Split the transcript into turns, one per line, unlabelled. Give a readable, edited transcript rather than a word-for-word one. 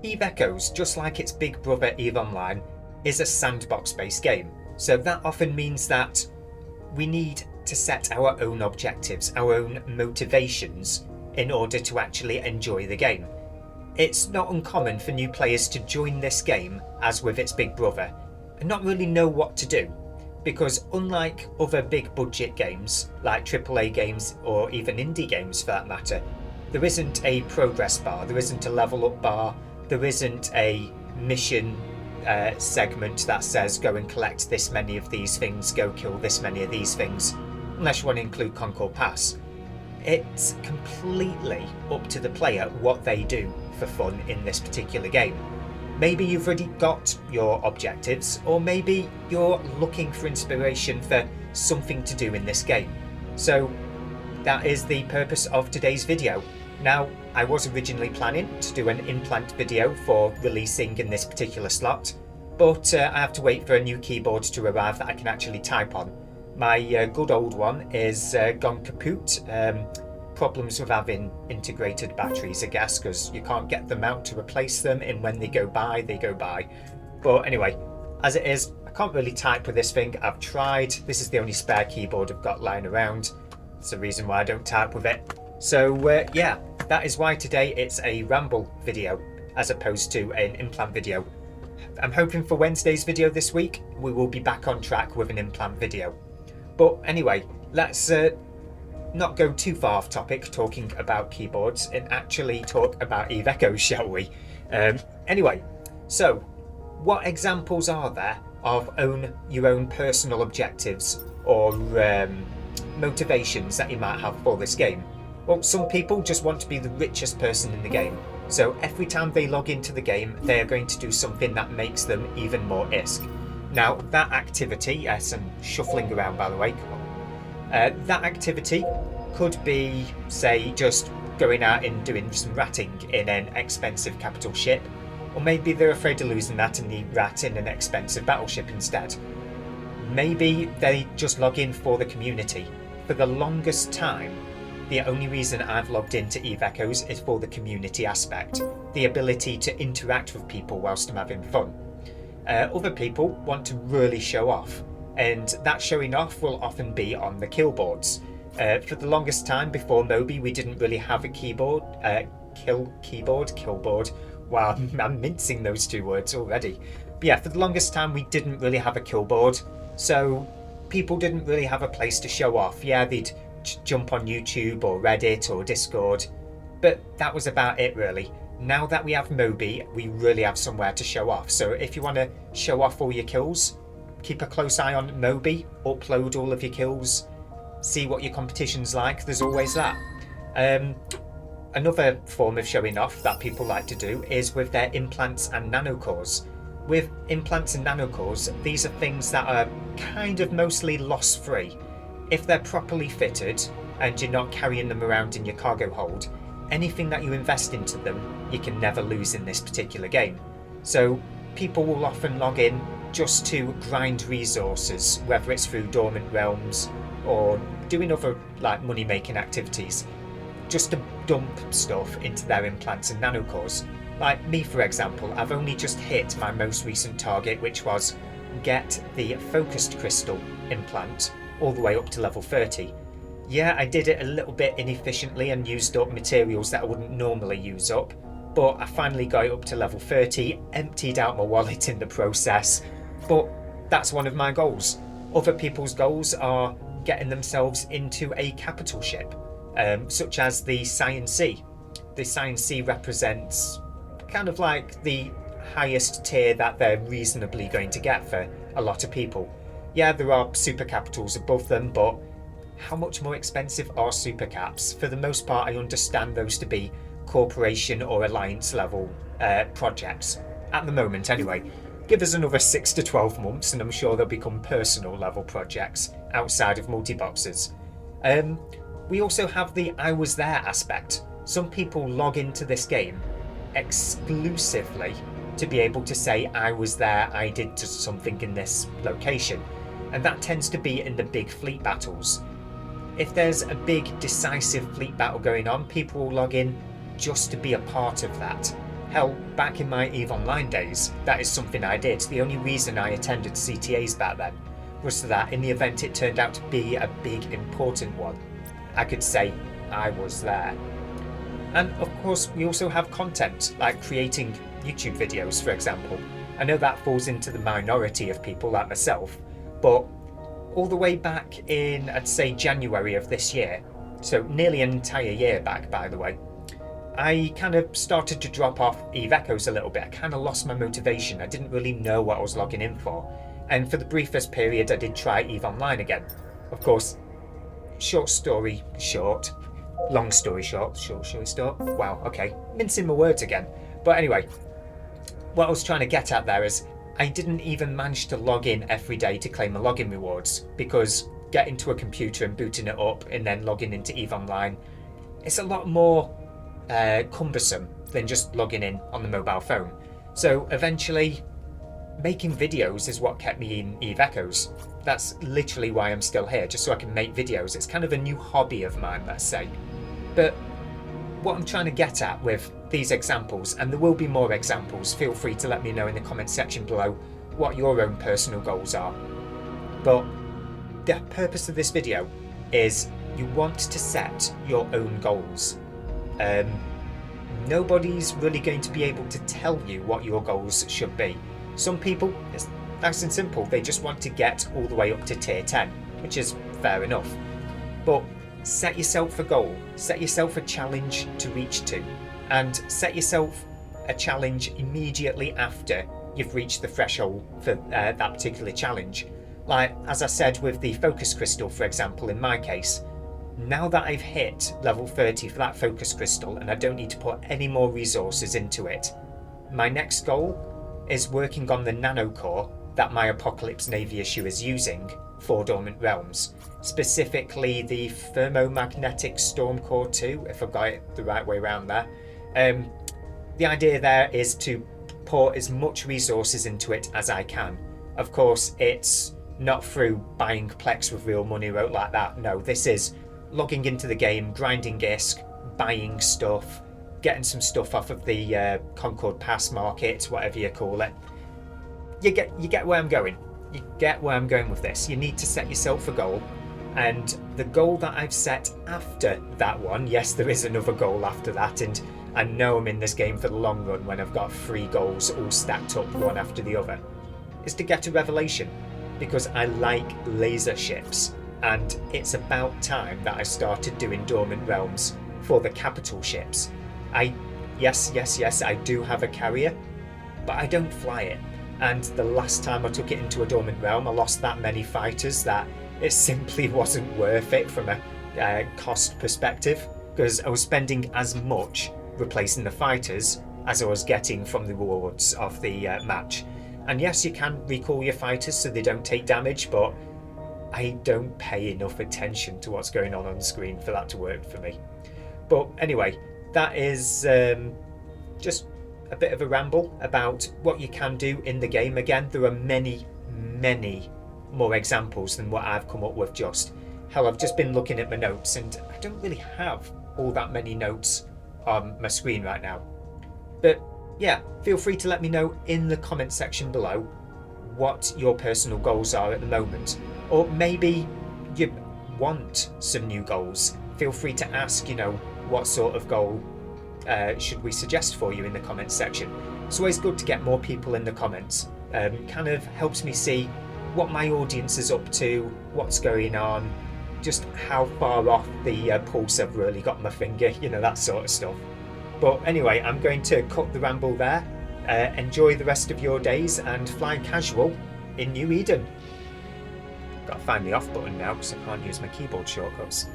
Eve Echoes, just like its big brother Eve Online, is a sandbox-based game. So that often means that we need to set our own objectives, our own motivations, in order to actually enjoy the game. It's not uncommon for new players to join this game, as with its big brother, and not really know what to do. Because unlike other big budget games, like AAA games or even indie games for that matter, there isn't a progress bar, there isn't a level up bar, there isn't a mission segment that says go and collect this many of these things, go kill this many of these things, unless you want to include Concord Pass. It's completely up to the player what they do for fun in this particular game. Maybe you've already got your objectives, or maybe you're looking for inspiration for something to do in this game. So that is the purpose of today's video. Now, I was originally planning to do an implant video for releasing in this particular slot, but I have to wait for a new keyboard to arrive that I can actually type on. My good old one is gone kaput. Problems with having integrated batteries, I guess, because you can't get them out to replace them, and when they go by, they go by. But anyway, as it is, I can't really type with this thing. I've tried. This is the only spare keyboard I've got lying around. It's the reason why I don't type with it. So yeah, that is why today it's a ramble video as opposed to an implant video. I'm hoping for Wednesday's video this week we will be back on track with an implant video. But anyway, let's not go too far off topic talking about keyboards and actually talk about Eve Echoes, shall we? Anyway, so what examples are there of your own personal objectives or motivations that you might have for this game? Well, some people just want to be the richest person in the game. So every time they log into the game, they are going to do something that makes them even more ISK. Now, that activity, yes, I'm shuffling around by the way, come on. That activity could be, say, just going out and doing some ratting in an expensive capital ship, or maybe they're afraid of losing that and they rat in an expensive battleship instead. Maybe they just log in for the community. For the longest time, the only reason I've logged into Eve Echoes is for the community aspect, the ability to interact with people whilst I'm having fun. Other people want to really show off, and that showing off will often be on the kill boards. For the longest time before Moby, we didn't really have a keyboard, kill board. Wow, I'm mincing those two words already. But yeah, for the longest time we didn't really have a kill board, so people didn't really have a place to show off. Yeah, they'd jump on YouTube or Reddit or Discord, but that was about it really. Now that we have Moby, we really have somewhere to show off. So if you want to show off all your kills, keep a close eye on Moby, upload all of your kills, see what your competition's like. There's always that. Another form of showing off that people like to do is with their implants and nanocores. With implants and nanocores, these are things that are kind of mostly loss-free. If they're properly fitted and you're not carrying them around in your cargo hold, anything that you invest into them, you can never lose in this particular game. So people will often log in just to grind resources, whether it's through dormant realms or doing other like money making activities, just to dump stuff into their implants and nanocores. Like me, for example, I've only just hit my most recent target, which was get the focused crystal implant all the way up to level 30. Yeah, I did it a little bit inefficiently and used up materials that I wouldn't normally use up, but I finally got it up to level 30, emptied out my wallet in the process. But that's one of my goals. Other people's goals are getting themselves into a capital ship, such as the Sci-Fi. The Sci-Fi represents kind of like the highest tier that they're reasonably going to get for a lot of people. Yeah, there are super capitals above them, but how much more expensive are super caps? For the most part, I understand those to be corporation or alliance level projects. At the moment, anyway. Give us another 6 to 12 months and I'm sure they'll become personal level projects outside of multi-boxes. We also have the I was there aspect. Some people log into this game exclusively to be able to say I was there, I did something in this location. And that tends to be in the big fleet battles. If there's a big decisive fleet battle going on, people will log in just to be a part of that. Hell, back in my EVE Online days, that is something I did. The only reason I attended CTAs back then was so that in the event it turned out to be a big, important one, I could say I was there. And of course, we also have content, like creating YouTube videos, for example. I know that falls into the minority of people like myself, but all the way back in, I'd say, January of this year, so nearly an entire year back, by the way, I kind of started to drop off EVE Echoes a little bit. I kind of lost my motivation. I didn't really know what I was logging in for. And for the briefest period, I did try EVE Online again. Of course, long story short. Wow, okay, mincing my words again. But anyway, what I was trying to get at there is I didn't even manage to log in every day to claim my login rewards, because getting to a computer and booting it up and then logging into EVE Online, it's a lot more cumbersome than just logging in on the mobile phone. So eventually, making videos is what kept me in EVE Echoes. That's literally why I'm still here, just so I can make videos. It's kind of a new hobby of mine, let's say. But what I'm trying to get at with these examples, and there will be more examples, feel free to let me know in the comment section below what your own personal goals are. But the purpose of this video is you want to set your own goals. Nobody's really going to be able to tell you what your goals should be. Some people, it's nice and simple, they just want to get all the way up to tier 10, which is fair enough. But set yourself a goal, set yourself a challenge to reach to, and set yourself a challenge immediately after you've reached the threshold for that particular challenge. Like, as I said with the focus crystal, for example, in my case, now that I've hit level 30 for that focus crystal and I don't need to put any more resources into it, my next goal is working on the nano core that my Apocalypse Navy issue is using for Dormant Realms, specifically the Thermomagnetic Storm Core 2, if I've got it the right way around there. The idea there is to pour as much resources into it as I can. Of course, it's not through buying Plex with real money out like that. No, this is logging into the game, grinding ISK, buying stuff, getting some stuff off of the Concord Pass market, whatever you call it. You get where I'm going. You get where I'm going with this. You need to set yourself a goal, and the goal that I've set after that one, yes, there is another goal after that, and I know I'm in this game for the long run when I've got 3 goals all stacked up one after the other, is to get a revelation, because I like laser ships, and it's about time that I started doing Dormant Realms for the capital ships. Yes, I do have a carrier, but I don't fly it. And the last time I took it into a Dormant Realm, I lost that many fighters that it simply wasn't worth it from a cost perspective, because I was spending as much replacing the fighters as I was getting from the rewards of the match. And yes, you can recall your fighters so they don't take damage, but I don't pay enough attention to what's going on the screen for that to work for me. But anyway, that is just a bit of a ramble about what you can do in the game. Again, there are many more examples than what I've come up with just. Hell, I've just been looking at my notes and I don't really have all that many notes on my screen right now. But yeah, feel free to let me know in the comment section below what your personal goals are at the moment. Or maybe you want some new goals. Feel free to ask, what sort of goal should we suggest for you in the comments section. It's always good to get more people in the comments. Kind of helps me see what my audience is up to, what's going on, just how far off the pulse I've really got my finger, that sort of stuff. But anyway, I'm going to cut the ramble there. Enjoy the rest of your days and fly casual in New Eden. Got to find the off button now because I can't use my keyboard shortcuts.